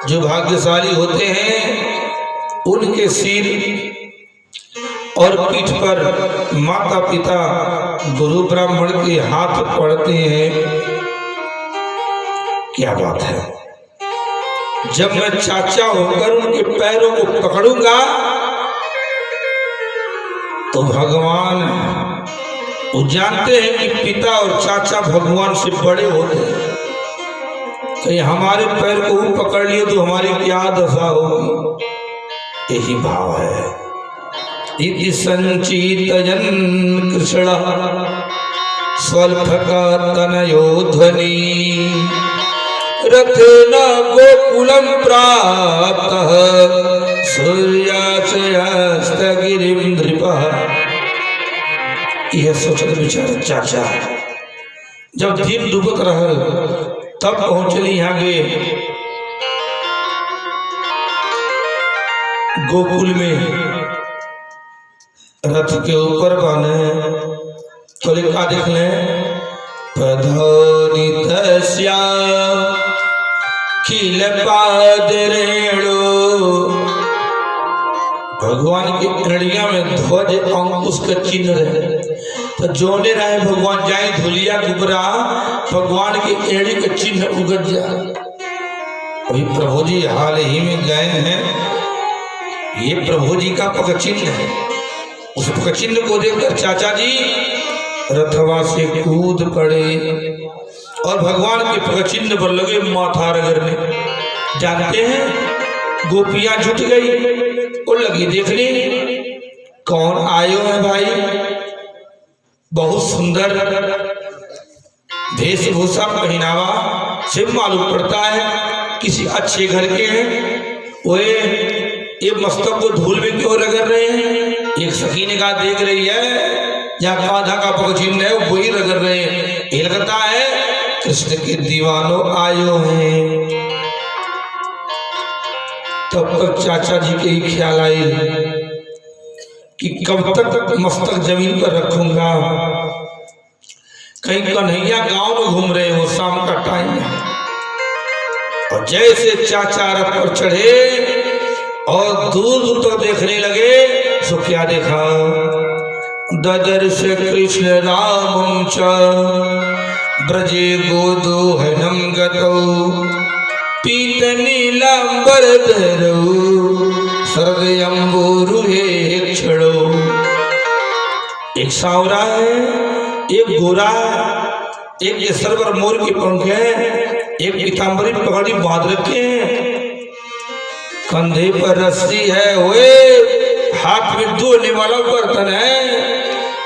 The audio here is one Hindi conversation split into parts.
जो भाग्यशाली होते हैं उनके सिर और पीठ पर माता पिता गुरु ब्राह्मण के हाथ पड़ते हैं। क्या बात है। जब मैं चाचा होकर उनके पैरों को पकड़ूंगा तो भगवान, वो जानते हैं कि पिता और चाचा भगवान से बड़े होते हैं, कहीं हमारे पैर को वो पकड़ लिए तो हमारी क्या दशा होगी। यही भाव है। इति संचितयन् कृष्ण स्वल्पतनयो ध्वनि रथेन गोकुलं प्राप्तः सूर्याचयस्तगिरिं नृपः। यह सोचते बेचारा चाचा जब दिन डूबत रहल तब पहुंचली यहाँ के गोकुल में, रथ के ऊपर बने तो लिखा देख ले प्रधानित खिल पादरेणु। भगवान की एड़िया में ध्वज अंकुश का चिन्ह रहे तो जोने रहे भगवान जाए धुलिया गुबरा भगवान की एड़ी का चिन्ह उगत जाए। अभी प्रभु जी हाल ही में गए हैं, ये प्रभु जी का पग चिन्ह है। उस पग चिन्ह को देखकर चाचा जी रथवा से कूद पड़े और भगवान के पग चिन्ह पर लगे माथा रगड़ने। जानते हैं गोपियां जुट गई और लगी देखने कौन आयो है भाई। बहुत सुंदर वेशभूषा पहनावा से मालूम पड़ता है किसी अच्छे घर के हैं। वो ये मस्तक को धूल में क्यों रगड़ रहे हैं। एक सखी ने कहा देख रही है जहाँ कांधा का पग चिन्ह है वही रगड़ रहे हैं। ये लगता है कृष्ण के दीवानों आयो हैं। तब तक चाचा जी के ही ख्याल आए कि कब तक मस्तक जमीन पर रखूंगा। कहीं कन्हैया गांव में घूम रहे हो, शाम का टाइम है। और जैसे चाचा रथ पर चढ़े और दूर दूर तक देखने लगे सो क्या देखा। ददर्श कृष्ण रामं च ब्रजे गोदोहनं गतौ पीत नीलांबरधरौ शरदयंबुरुहे क्षणौ। एक सांवरा है, एक गोरा है, एक ये सरवर मोर की पंख है, एक पीतांबरी पगड़ी बांध रखे हैं, कंधे पर रस्सी है, ओए हाथ में दोहने वाला बर्तन है।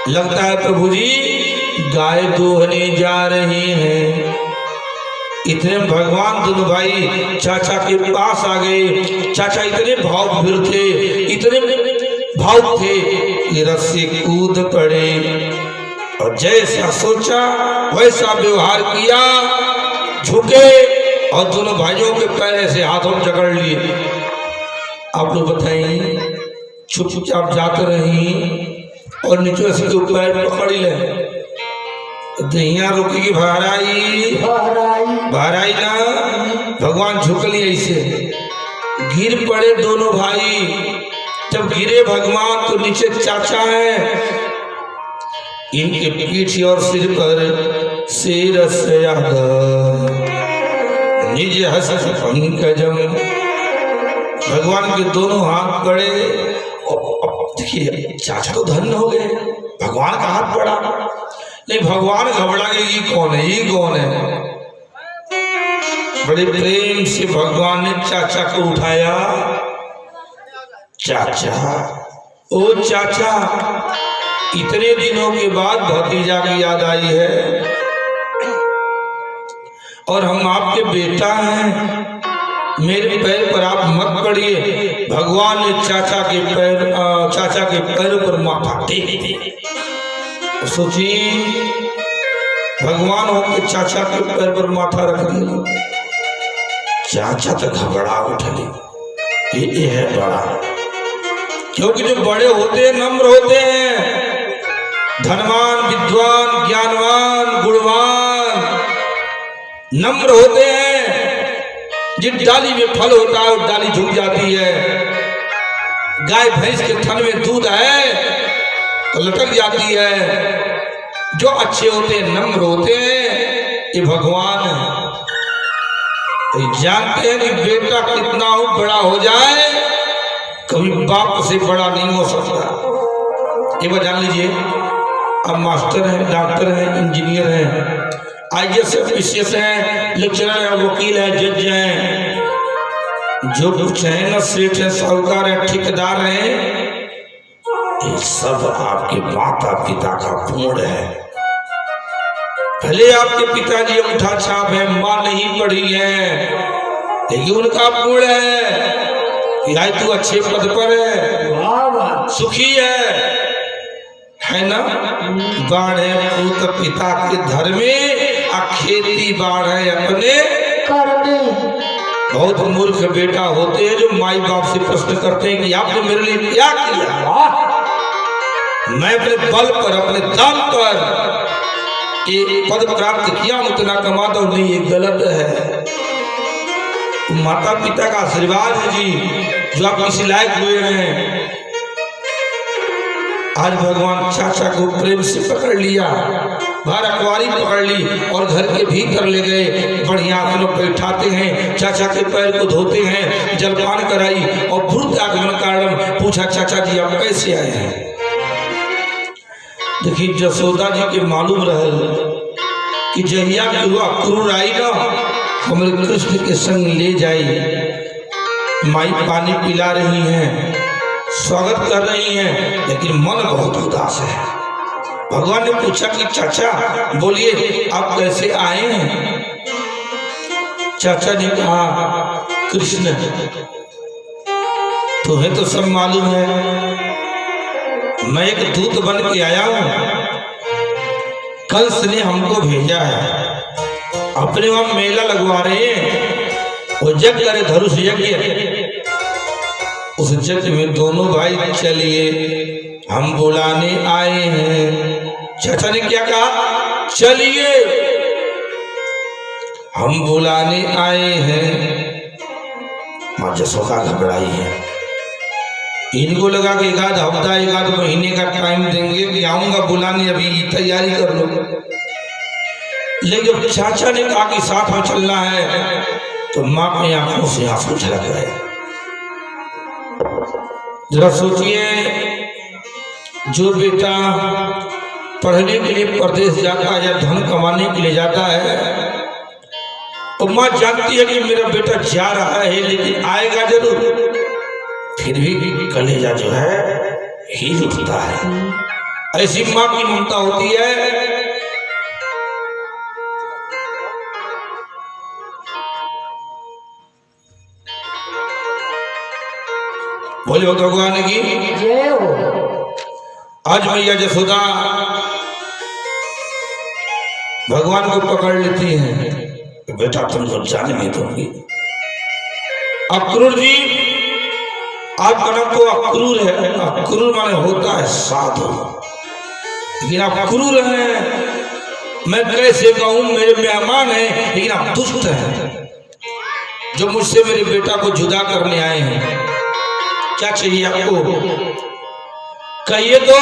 लगता है प्रभु जी गाय दोहने जा रही हैं। इतने भगवान दोनों भाई चाचा के पास आ गए। चाचा इतने भावभीर थे, इतने भाव थे कि रस्सी कूद पड़े और जैसा सोचा वैसा व्यवहार किया। झुके और दोनों भाइयों के पैर से हाथों में जकड़ लिए। आप लोग बताइए चुपचाप जाते रही और नीचे से तो पैर पकड़ ले दहिया रुकेगी भराई ना। भगवान झुक लिए ऐसे गिर पड़े दोनों भाई। जब गिरे भगवान तो नीचे चाचा है, इनके पीठ और सिर पर सिर से निज हस्त पंकजम। भगवान के दोनों हाथ पड़े। देखिए चाचा तो धन्य हो गए, भगवान का हाथ पड़ा। नहीं भगवान घबरा गए ये कौन है, ये कौन है। बड़े प्रेम से भगवान ने चाचा को उठाया। चाचा, ओ चाचा, इतने दिनों के बाद भतीजा की याद आई है और हम आपके बेटा हैं, मेरे पैर पर आप मत पड़िए। भगवान ने चाचा के पैर पर माथा टेक दिया। सोची भगवान होकर चाचा के पैर पर माथा रख दिया। चाचा तो घबरा उठे। ये है बड़ा, क्योंकि जो बड़े होते हैं नम्र होते हैं, धनवान विद्वान ज्ञानवान गुणवान नम्र होते हैं। जिस डाली में फल होता है वो डाली झुक जाती है। गाय भैंस के थन में दूध है तो लटक जाती है। जो अच्छे होते हैं, नम्र होते हैं, ये भगवान तो जानते हैं कि बेटा कितना हो बड़ा हो जाए कभी बाप से बड़ा नहीं हो सकता। एक बार जान लीजिए, अब मास्टर हैं, डॉक्टर हैं, इंजीनियर हैं, IAS PCS हैं, लेक्चरर हैं, वकील हैं, जज हैं, जो कुछ है ना, सेठ है, साहूकार है, ठेकेदार है, ये सब आपके माता पिता का पुण्य है। भले आपके पिताजी अंगूठा छाप है, मां नहीं पढ़ी है, लेकिन उनका पुण्य है कि आज तू अच्छे पद पर है, सुखी है ना। बाढ़ है पूत पिता के धर में, आ खेती बाढ़ है अपने घर में। बहुत मूर्ख बेटा होते हैं जो माई बाप से प्रश्न करते हैं कि आपने मेरे लिए क्या किया। मैं अपने बल पर, अपने दम पर ये पद प्राप्त किया, उतना कमा दो नहीं, ये गलत है। माता पिता का आशीर्वाद है जी, जो आप किसी लायक हुए हैं। आज भगवान चाचा को प्रेम से पकड़ लिया, बाहर अखबारी पकड़ ली और घर के भीतर ले गए, बढ़िया लोग बैठाते हैं, चाचा के पैर को धोते हैं, जलपान कराई और भूत आगमन कारण पूछा, चाचा जी आप कैसे आए हैं। देखिए जसोदा जी के मालूम रहल कि जहिया के हुआ क्रूर आई ना, हमारे कृष्ण के संग ले जाई। माई पानी पिला रही हैं, स्वागत कर रही हैं, लेकिन मन बहुत उदास है। भगवान ने पूछा कि चाचा बोलिए आप कैसे आए हैं। चाचा ने कहा कृष्ण तुम्हें तो सब मालूम है, मैं एक दूत बन के आया हूं, कंस ने हमको भेजा है, अपने वहां मेला लगवा रहे हैं, वो यज्ञ करे धनुष यज्ञ, उस यज्ञ में दोनों भाई चलिए, हम बुलाने आए हैं। चाचा ने क्या कहा, चलिए हम बुलाने आए हैं। मां जसोदा घबराई है, इनको लगा कि एक आध हफ्ता, एक आध महीने का टाइम देंगे कि आऊंगा बुलाने, अभी तैयारी कर लो। लेकिन जब चाचा ने कहा कि साथ में चलना है तो मां की आंखों से आंसू झलक गए। जरा सोचिए, जो बेटा पढ़ने के लिए प्रदेश जाता है या धन कमाने के लिए जाता है, तो मां जानती है कि मेरा बेटा जा रहा है लेकिन आएगा जरूर, फिर भी कलेजा जो है हिल उठता है। ऐसी मां की ममता होती है। बोले भगवान की जय हो। आज मैया जसोदा भगवान को पकड़ लेती हैं, बेटा तुमको जाने नहीं दूंगी। अक्रूर जी, आपका नाम तो अक्रूर है, अक्रूर माने होता है साधु, लेकिन आप अक्रूर हैं। मैं कैसे कहूं, मेरे मेहमान हैं लेकिन आप दुष्ट हैं, जो मुझसे मेरे बेटा को जुदा करने आए हैं। क्या चाहिए आपको, कहिए तो।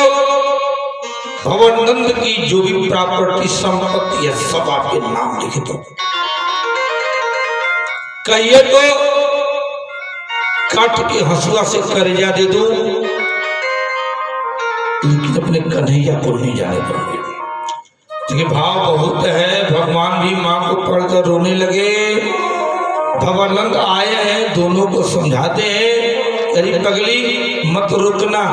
भवनंद की जो भी प्रॉपर्टी संपत्ति है सब आपके नाम लिख दो। कहिए तो काट के हंसुआ से कर्जा दे दो, लेकिन अपने कन्हैया को नहीं जाने दोगे। क्योंकि भाव बहुत है। भगवान भी मां को पढ़कर रोने लगे। भवानंद आए हैं, दोनों को समझाते हैं, अरे पगली मत रुकना,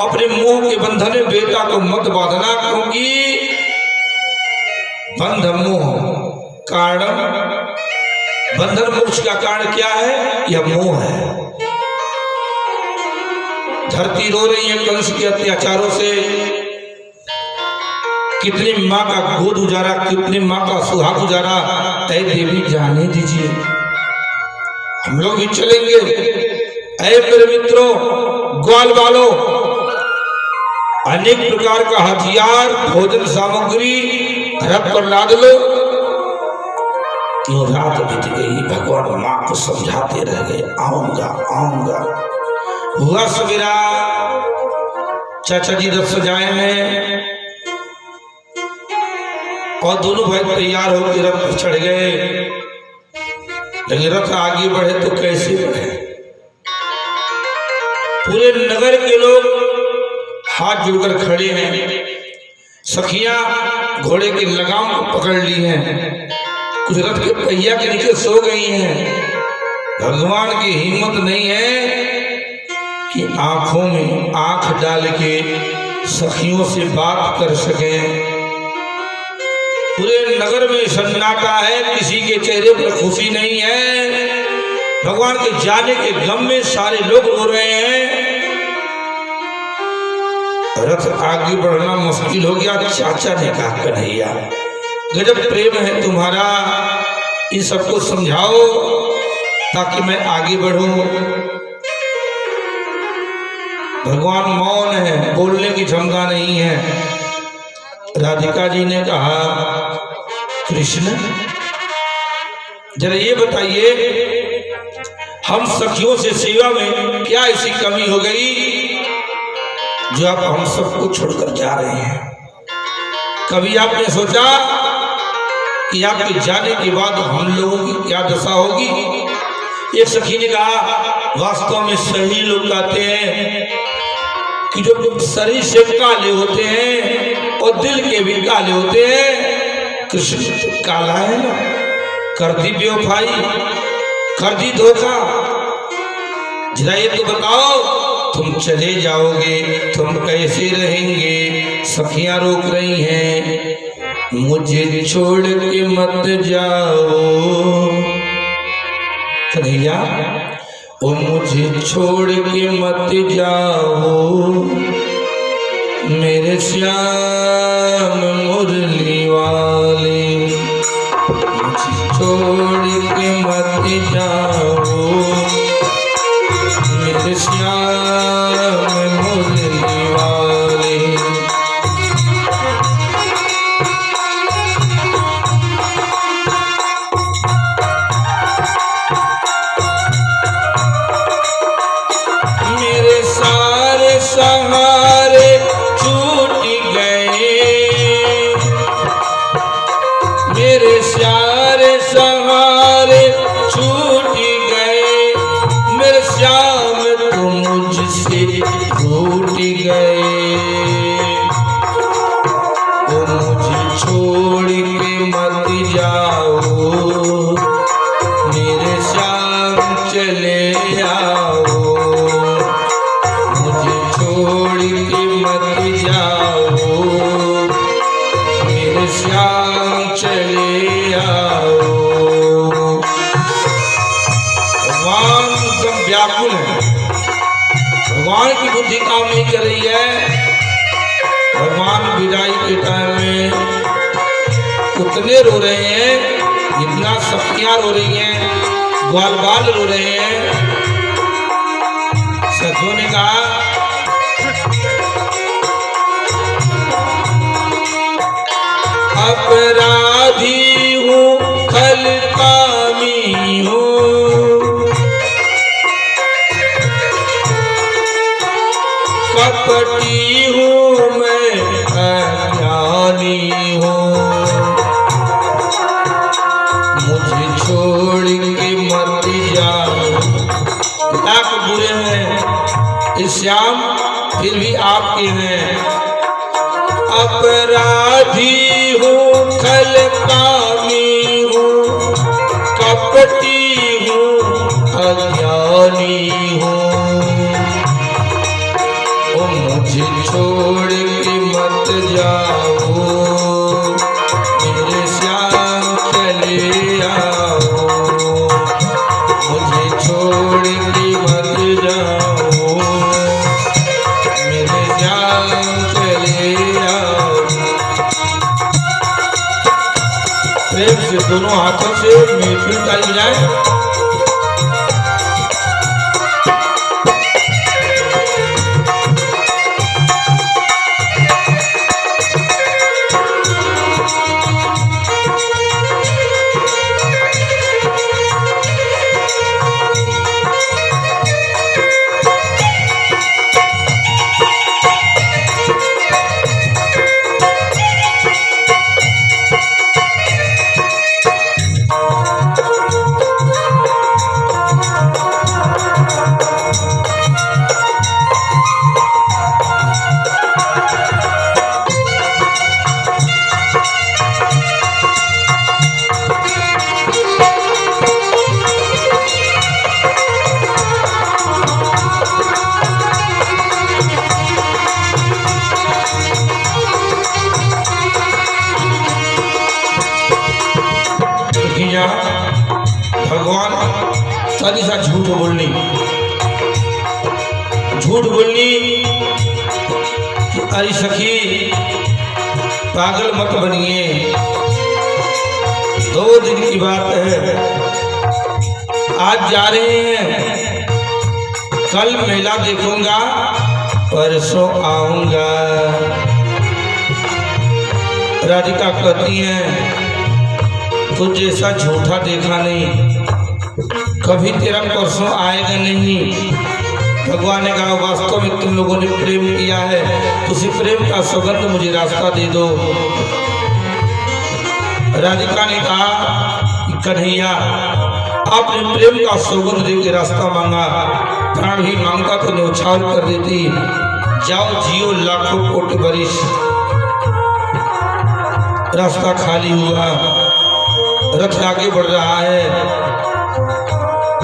अपने मोह के बंधन में बेटा को मत बांधना, क्योंकि बंध मोह कारण, बंधन मोक्ष का कारण क्या है, यह मोह है। धरती रो रही है कंस के अत्याचारों से। कितनी माँ का गोद उजारा, कितनी माँ का सुहाग उजारा, ऐ देवी जाने दीजिए, हम लोग भी चलेंगे। ऐ मेरे मित्रों, ग्वाल वालों, अनेक प्रकार का हथियार, भोजन सामग्री रथ पर लाद लो। यूं रात बीत गई, भगवान माँ को समझाते रह गए, आऊंगा आऊंगा। हुआ सवेरा, चाचा जी रथ सजाए हैं और दोनों भाई तैयार होकर रथ पर चढ़ गए। लेकिन रथ आगे बढ़े तो कैसे बढ़े? पूरे नगर के लोग हाथ जोड़कर खड़े हैं, सखियां घोड़े के लगाम को पकड़ ली हैं, कुछ रथ के पहिया के नीचे सो गई हैं। भगवान की हिम्मत नहीं है कि आंखों में आंख डाल के सखियों से बात कर सकें। पूरे नगर में सन्नाटा है, किसी के चेहरे पर खुशी नहीं है। भगवान के जाने के गम में सारे लोग रो रहे हैं। रथ आगे बढ़ना मुश्किल हो गया। चाचा ने कहा, कन्हैया गजब प्रेम है तुम्हारा, इन सबको समझाओ ताकि मैं आगे बढ़ूं। भगवान मौन है, बोलने की क्षमता नहीं है। राधिका जी ने कहा, कृष्ण जरा ये बताइए, हम सखियों से सेवा में क्या ऐसी कमी हो गई जो आप हम सबको छोड़कर जा रहे हैं? कभी आपने सोचा कि आपके जाने के बाद हम लोगों की क्या दशा होगी? एक सखी ने कहा, वास्तव में सही लोग कहते हैं कि जो शरीर से काले होते हैं और दिल के भी काले होते हैं। कृष्ण तो काला है ना, कर दी बेवफाई, कर दी धोखा। जरा ये तो बताओ, तुम चले जाओगे, तुम कैसे रहेंगे? सखियां रोक रही हैं, मुझे छोड़ के मत जाओ कन्हैया, ओ मुझे छोड़ के मत जाओ, मेरे श्याम मुरली वाले, मुझे छोड़ के मत जाओ, मेरे श्याम मुरली वाले। मेरे सारे सहारे छूट गए, मेरे सारे सहारे छूट गए, मेरे श्याम तुम मुझसे रूठ गए, तुम मुझे छोड़ के मत जाओ, मेरे श्याम चले आओ, मुझे छोड़ के मत जाओ, मेरे श्याम चले आओ। भगवान एकदम व्याकुल है, भगवान की बुद्धि काम नहीं कर रही है। भगवान विदाई के टाइम में उतने रो रहे हैं, इतना सखियां रो रही हैं, ग्वाल बाल रो रहे हैं। सखियों ने कहा, अपराधी हूँ, खलकामी हूँ, कपटी हूँ, मैं अज्ञानी हूँ, मुझे छोड़ के मत जाओ। लाख बुरे हैं इस श्याम, फिर भी आपके हैं। अपराधी हूँ, खलकामी हूँ, कपटी हूँ, अज्ञानी हूँ, ओ मुझे छोड़ के मत जाओ, मेरे श्याम चले आओ, मुझे छोड़ के मत जाओ, मेरे श्याम चले आओ। प्रेम से दोनों हाथों से मीठी ताली बजाएं। भगवान सारी सा झूठ बोलनी कि अरे सखी पागल मत बनिए, 2 दिन की बात है, आज जा रहे हैं, कल मेला देखूंगा, परसों आऊंगा। राधिका कहती है तुझ जैसा झूठा देखा नहीं, कभी तेरा परसों आएगा नहीं। भगवान ने कहा वास्तव में तुम लोगों ने प्रेम किया है तो उसी प्रेम का सुगंध मुझे रास्ता दे दो। राधिका ने कहा कन्हैया आपने प्रेम का सुगंध दे के रास्ता मांगा, प्राण भी मांगता तो न्यौछावर कर देती। जाओ जियो लाखों कोटि बरिस। रास्ता खाली हुआ, रथ आगे बढ़ रहा है,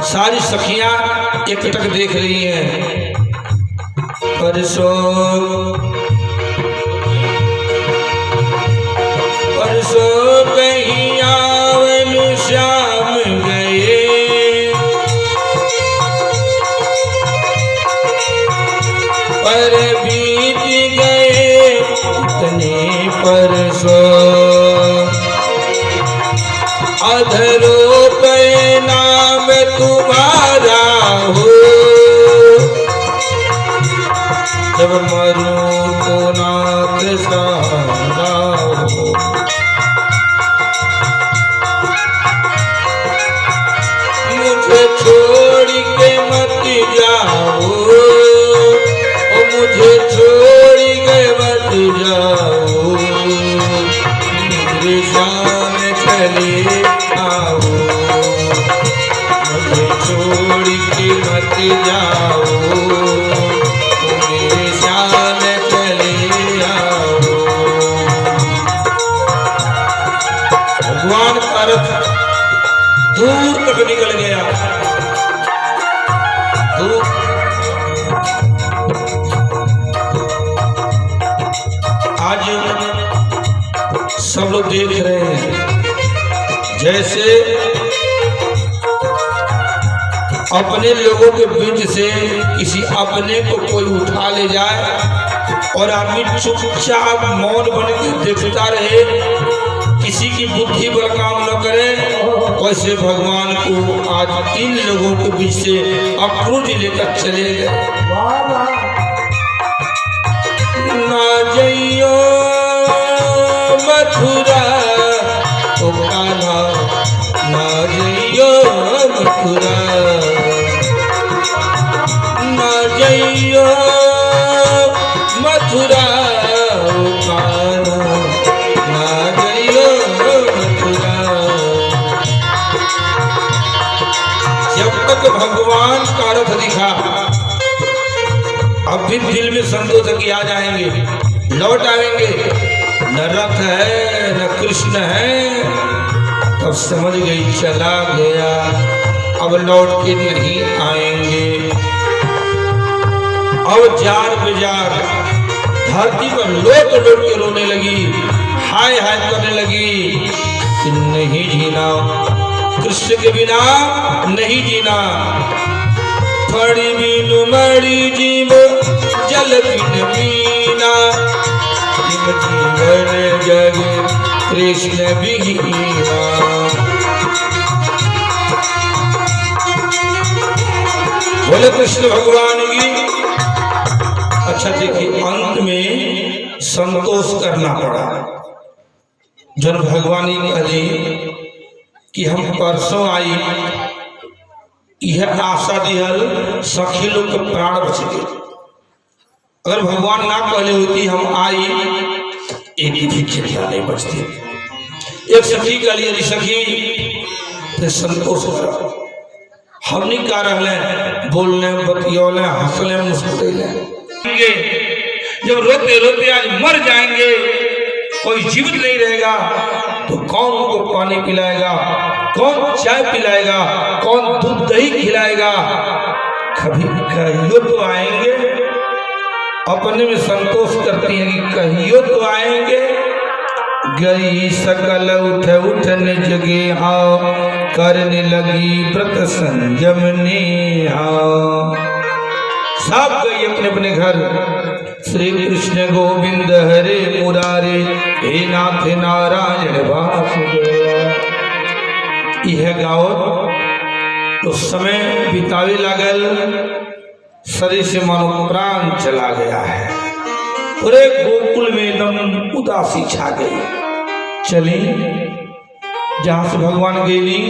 सारी सखियां एकटक देख रही हैं। परसों कहीं आवन श्याम गए, पर बीत गए इतने परसों, अधरों पे नाम तुम्हारा हो, जब मरूं तो नाथ सहारा हो। मुझे छोड़ के मत जाओ, ओ मुझे छोड़ के मत जाओ, मेरे शाम चले आओ, मुझे छोड़ के मत जाओ, मेरे शाम चले आओ। भगवान का रथ दूर तक निकल गया। आज सब लोग देख रहे हैं जैसे अपने लोगों के बीच से किसी अपने को कोई उठा ले जाए और आदमी चुपचाप मौन बन के देखता रहे, किसी की बुद्धि पर काम न करे, वैसे भगवान को आज इन लोगों के बीच से अक्रूर लेकर चले गए। ना जइयो मथुरा ओ कान्हा, ना जइयो मथुरा, ना जइयो मथुरा ओ कान्हा, ना जइयो मथुरा। जब तक भगवान का रथ दिखा, अब भी दिल में संतोष कि आ जाएंगे, लौट आएंगे, न रथ है न कृष्ण है, तब समझ गई चला गया, अब लौट के नहीं आएंगे। अब जार बेजार धरती पर लोट लोट के रोने लगी, हाय हाय करने लगी कि नहीं जीना, कृष्ण के बिना नहीं जीना। फड़ी बीनु मड़ी जीव जल बिन मीना, जीवन जग कृष्ण बिहीना। बोले कृष्ण भगवान की। अच्छा देखिए, अंत में संतोष करना पड़ा। जन भगवानी कही कि हम परसों आई, यह आशा दिहल सखी लोग के प्राण बच गए। अगर भगवान ना कहले होती हम आई, एक भी खिला नहीं बचती। एक सखी कह लिया सखी तो संतोष करो, हमने क्या रहले बोलने बतियोले हंसले मुस्कुराले। जब रोते रोते आज मर जाएंगे, कोई जीवित नहीं रहेगा, तो कौन उनको पानी पिलाएगा, कौन चाय पिलाएगा, कौन दूध दही खिलाएगा। कभी कहियो तो आएंगे, अपने में संतोष करती है कि कहियो तो आएंगे। गई सकल उठ उठन जगे हाँ, करने लगी व्रत संजमनी हाँ। सब गई अपने अपने घर। श्री कृष्ण गोविंद हरे मुरारे, हे नाथ नारायण वासुदेव। यह गाओ तो समय बितावे लागल, शरीर से मानो प्राण चला गया है। पूरे गोकुल में एकदम उदासी छा गई। चली जहां से भगवान गेली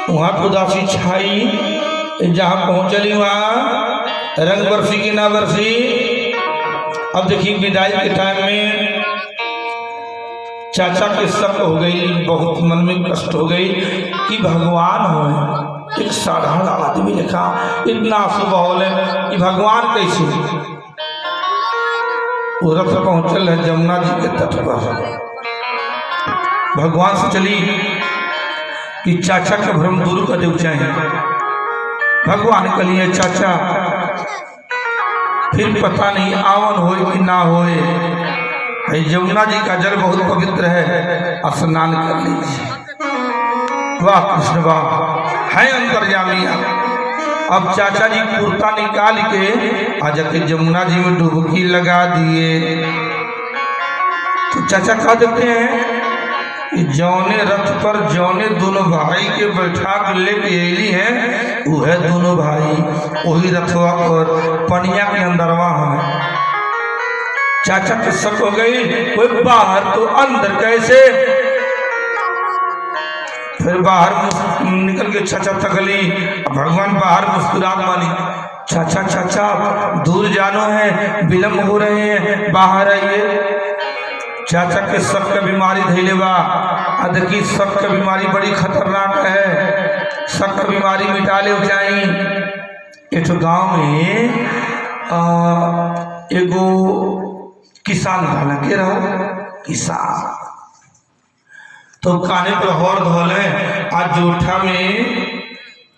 वहां पर उदासी छाई। जहां पहुंचली वहां रंग बरसी की ना बरसी। अब देखिए विदाई के टाइम में चाचा के शक हो गई, बहुत मन में कष्ट हो गई कि भगवान हो। एक साधारण आदमी लिखा इतना सुबह है कि भगवान कैसे। रथ पहुंचल है जमुना जी के तट पर। भगवान से चली कि चाचा का भ्रम दूर कर दे चाहे। भगवान के लिए चाचा फिर पता नहीं आवन होए कि ना होए, यमुना जी का जल बहुत पवित्र है, स्नान कर लीजिए। वाह कृष्ण वाह है अंतर्यामी। अब चाचा जी कुर्ता निकाल के आज जमुना जी में डुबकी लगा दिए। तो चाचा कह देते हैं कि जौने रथ पर जौने दोनों भाई के बैठा के लेके एली हैं, वो है दोनों भाई वही रथवा पर पनिया के अंदरवा हमें। चाचा के शक हो गई, कोई बाहर तो अंदर कैसे। फिर बाहर निकल के चाचा तकली। भगवान बाहर मुस्कुरात मानी, चाचा चाचा दूर जानो है, विलम्ब हो रहे हैं, बाहर आइए। चाचा के शक का बीमारी धैले बा। देखिए शक का बीमारी बड़ी खतरनाक है, शक का बीमारी मिटा ले जाई। एक गांव में एगो किसान रहना के रहा किसान। तो काने पर हौर धोले आज जोठा में